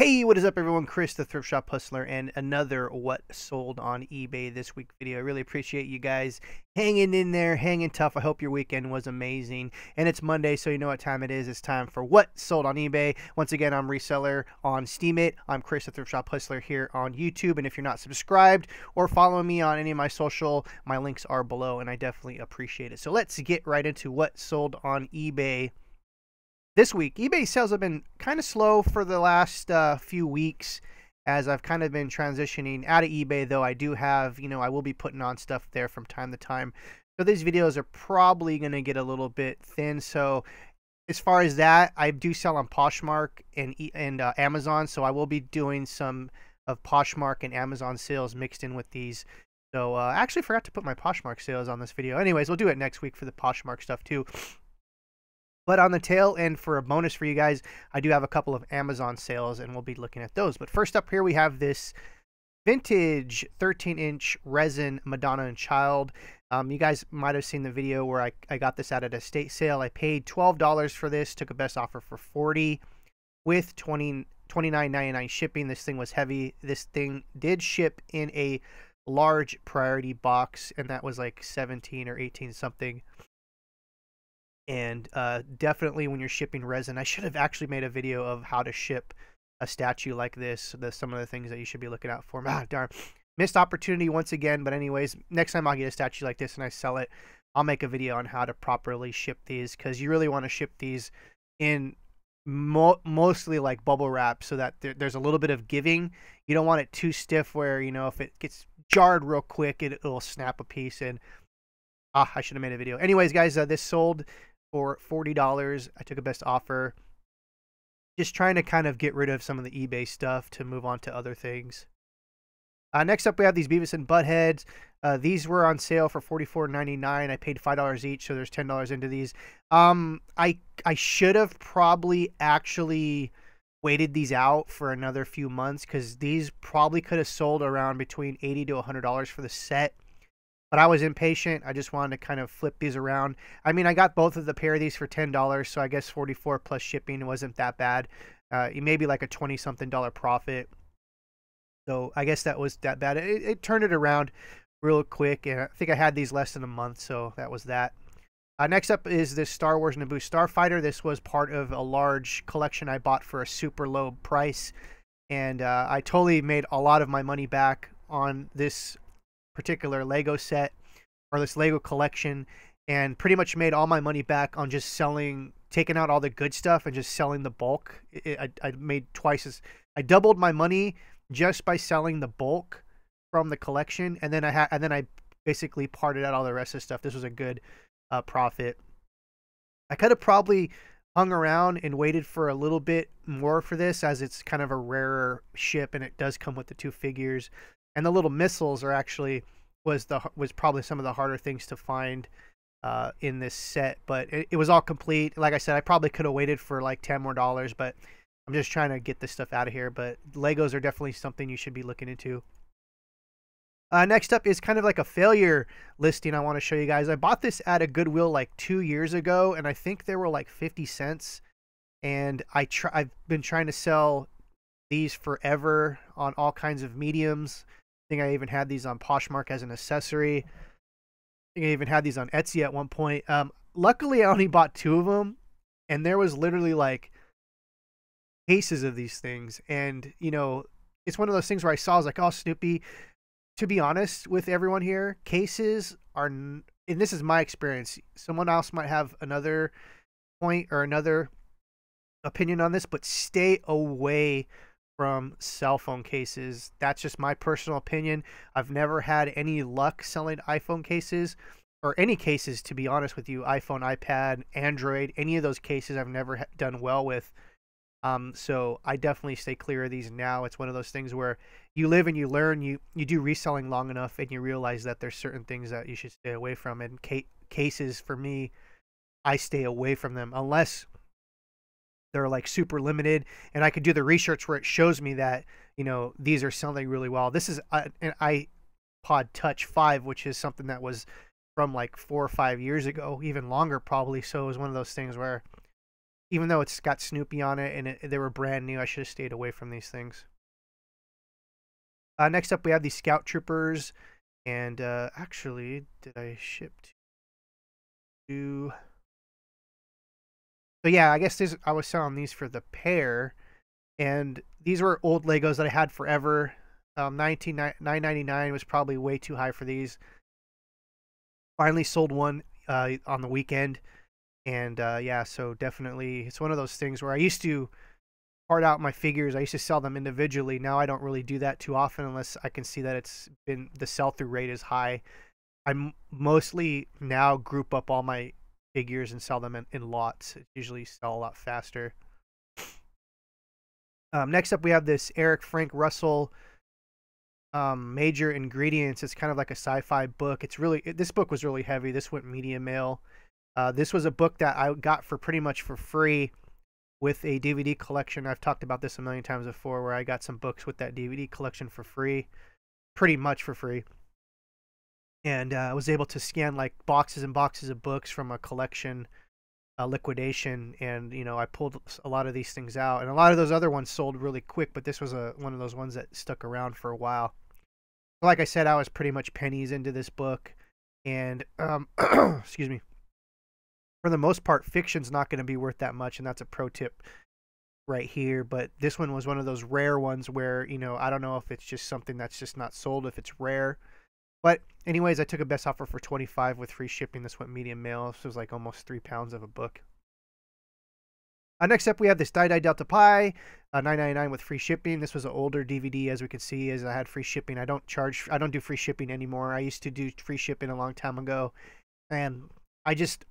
Hey, what is up, everyone? Chris, the Thrift Shop Hustler, and another What Sold on eBay This Week video. I really appreciate you guys hanging in there, hanging tough. I hope your weekend was amazing. And it's Monday, so you know what time it is. It's time for What Sold on eBay. Once again, I'm reseller on Steemit. I'm Chris, the Thrift Shop Hustler here on YouTube. And if you're not subscribed or following me on any of my social, my links are below, and I definitely appreciate it. So let's get right into What Sold on eBay this week. eBay sales have been kind of slow for the last few weeks as I've kind of been transitioning out of eBay, though I do have, I will be putting on stuff there from time to time. So these videos are probably going to get a little bit thin. So as far as that, I do sell on Poshmark and Amazon. So I will be doing some of Poshmark and Amazon sales mixed in with these. So I actually forgot to put my Poshmark sales on this video. Anyways, we'll do it next week for the Poshmark stuff too. But on the tail end, for a bonus for you guys, I do have a couple of Amazon sales, and we'll be looking at those. But first up here, we have this vintage 13-inch resin Madonna and Child. You guys might have seen the video where I got this at an estate sale. I paid $12 for this, took a best offer for $40 with $29.99 shipping. This thing was heavy. This thing did ship in a large priority box, and that was like 17 or 18 something. And definitely when you're shipping resin, I should have actually made a video of how to ship a statue like this. Some of the things that you should be looking out for. Ah, darn. Missed opportunity once again. But anyways, next time I'll get a statue like this and I sell it, I'll make a video on how to properly ship these, because you really want to ship these in mostly like bubble wrap so that there's a little bit of giving. You don't want it too stiff where, if it gets jarred real quick, it'll snap a piece. And I should have made a video. Anyways, guys, this sold for $40. I took a best offer. Just trying to kind of get rid of some of the eBay stuff to move on to other things. Next up, we have these Beavis and Buttheads. These were on sale for $44.99. I paid $5 each, so there's $10 into these. I should have probably actually waited these out for another few months, because these probably could have sold around between $80 to $100 for the set. But I was impatient. I just wanted to kind of flip these around. I mean, I got both of the pair of these for $10, so I guess $44 plus shipping wasn't that bad. Maybe like a $20-something profit. So I guess that was that bad. It turned it around real quick, and I think I had these less than a month, so that was that. Next up is this Star Wars Naboo Starfighter. This was part of a large collection I bought for a super low price, and I totally made a lot of my money back on this particular Lego set, or this Lego collection, and pretty much made all my money back on just selling, taking out all the good stuff and just selling the bulk. I made I doubled my money just by selling the bulk from the collection, and then I basically parted out all the rest of the stuff. This was a good profit. I could have probably hung around and waited for a little bit more for this, as it's kind of a rarer ship, and it does come with the two figures. And the little missiles are actually was probably some of the harder things to find in this set, but it was all complete. Like I said, I probably could have waited for like $10 more, but I'm just trying to get this stuff out of here. But Legos are definitely something you should be looking into. Next up is kind of like a failure listing I want to show you guys. I bought this at a Goodwill like 2 years ago, and I think they were like 50 cents. And I've been trying to sell these forever on all kinds of mediums. I think I even had these on Poshmark as an accessory. I think I even had these on Etsy at one point. Luckily, I only bought 2 of them, and there was literally like cases of these things. And, it's one of those things where I was like, oh, Snoopy, to be honest with everyone here, cases are, and this is my experience, someone else might have another point or another opinion on this, but stay away from cell phone cases. That's just my personal opinion. I've never had any luck selling iPhone cases, or any cases, to be honest with you. iPhone, iPad, Android, any of those cases I've never done well with. So I definitely stay clear of these now. It's one of those things where you live and you learn. You do reselling long enough, and you realize that there's certain things that you should stay away from. And cases, for me, I stay away from them unless they're like super limited, and I could do the research where it shows me that, these are selling really well. This is an iPod Touch 5, which is something that was from like 4 or 5 years ago, even longer probably. So it was one of those things where Even though it's got Snoopy on it and they were brand new, I should have stayed away from these things. Next up, we have the Scout Troopers. And actually, did I ship to... So yeah, I guess I was selling these for the pair. And these were old Legos that I had forever. $9.99 was probably way too high for these. Finally sold one on the weekend. And yeah, so definitely it's one of those things where I used to part out my figures. I used to sell them individually. Now I don't really do that too often unless I can see that it's been, the sell-through rate is high. I mostly now group up all my figures and sell them in lots. It usually sell a lot faster. Next up, we have this Eric Frank Russell Major Ingredients. It's kind of like a sci-fi book. This book was really heavy. This went medium mail. This was a book that I got for pretty much for free with a DVD collection. I've talked about this a million times before, where I got some books with that DVD collection for free, pretty much for free. And I was able to scan like boxes and boxes of books from a collection liquidation, and you know, I pulled a lot of these things out, and a lot of those other ones sold really quick, but this was one of those ones that stuck around for a while. Like I said, I was pretty much pennies into this book, and excuse me, for the most part, fiction's not going to be worth that much, and that's a pro tip right here. But this one was one of those rare ones where, you know, I don't know if it's just something that's just not sold, if it's rare. But anyways, I took a best offer for $25 with free shipping. This went medium mail. This was like almost 3 pounds of a book. Next up, we have this Die Delta Pi, $9.99 with free shipping. This was an older DVD, as we can see, as I had free shipping. I don't do free shipping anymore. I used to do free shipping a long time ago, and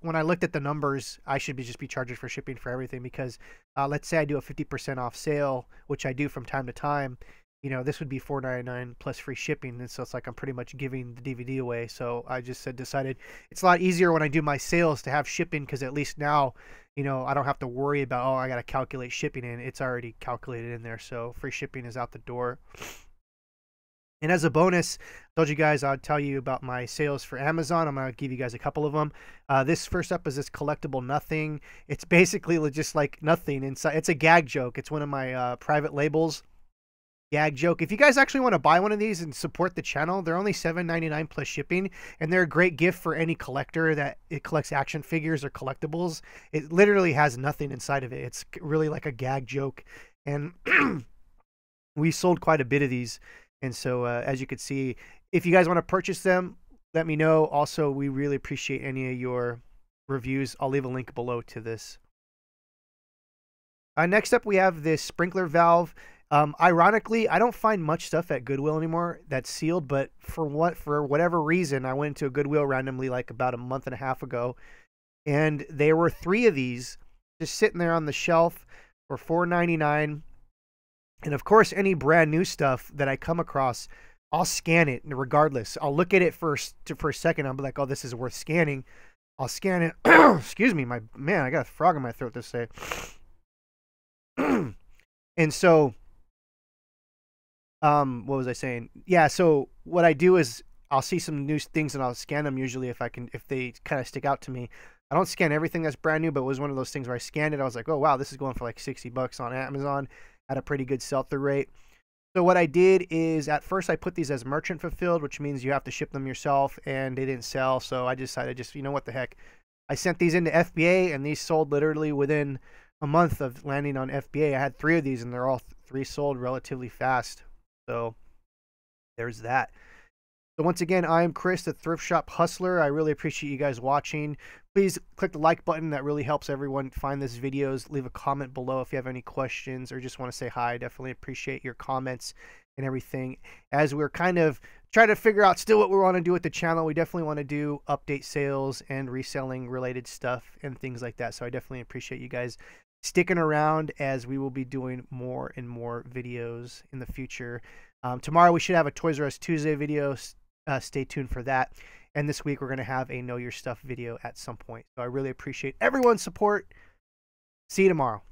when I looked at the numbers, I should just be charging for shipping for everything, because let's say I do a 50% off sale, which I do from time to time. You know, this would be $4.99 plus free shipping, and so it's like I'm pretty much giving the DVD away. So I just decided it's a lot easier when I do my sales to have shipping, because at least now, you know, I don't have to worry about, oh, I got to calculate shipping in. It's already calculated in there, so free shipping is out the door. And as a bonus, I told you guys I'd tell you about my sales for Amazon. I'm going to give you guys a couple of them. This first up is this collectible nothing. It's basically just like nothing inside. It's a gag joke. It's one of my private labels. Gag joke. If you guys actually want to buy one of these and support the channel, they're only $7.99 plus shipping, and they're a great gift for any collector that collects action figures or collectibles. It literally has nothing inside of it. It's really like a gag joke, and we sold quite a bit of these. And so, as you can see, if you guys want to purchase them, let me know. Also, we really appreciate any of your reviews. I'll leave a link below to this. Next up, we have this sprinkler valve. Ironically, I don't find much stuff at Goodwill anymore that's sealed, but for whatever reason, I went into a Goodwill randomly like about a month and a half ago, and there were 3 of these just sitting there on the shelf for $4.99. And of course, any brand new stuff that I come across, I'll scan it regardless. I'll look at it for a second. I'll be like, oh, this is worth scanning. I'll scan it. Excuse me, I got a frog in my throat this day. And so, what was I saying? Yeah, so what I do is I'll see some new things and I'll scan them usually if they kind of stick out to me. I don't scan everything that's brand new, but it was one of those things where I scanned it. I was like, oh, wow, this is going for like $60 on Amazon. At a pretty good sell-through rate. So what I did is, at first I put these as merchant fulfilled, which means you have to ship them yourself, and they didn't sell. So I decided you know what the heck. I sent these into FBA, and these sold literally within a month of landing on FBA. I had 3 of these, and they're all 3 sold relatively fast. So there's that. So once again, I'm Chris, the Thrift Shop Hustler. I really appreciate you guys watching. Please click the like button. That really helps everyone find this videos. Leave a comment below if you have any questions or just want to say hi. I definitely appreciate your comments and everything. As we're kind of trying to figure out still what we want to do with the channel, we definitely want to do update sales and reselling related stuff and things like that. So I definitely appreciate you guys sticking around, as we will be doing more and more videos in the future. Tomorrow we should have a Toys R Us Tuesday video. Stay tuned for that. And this week we're going to have a Know Your Stuff video at some point. So I really appreciate everyone's support. See you tomorrow.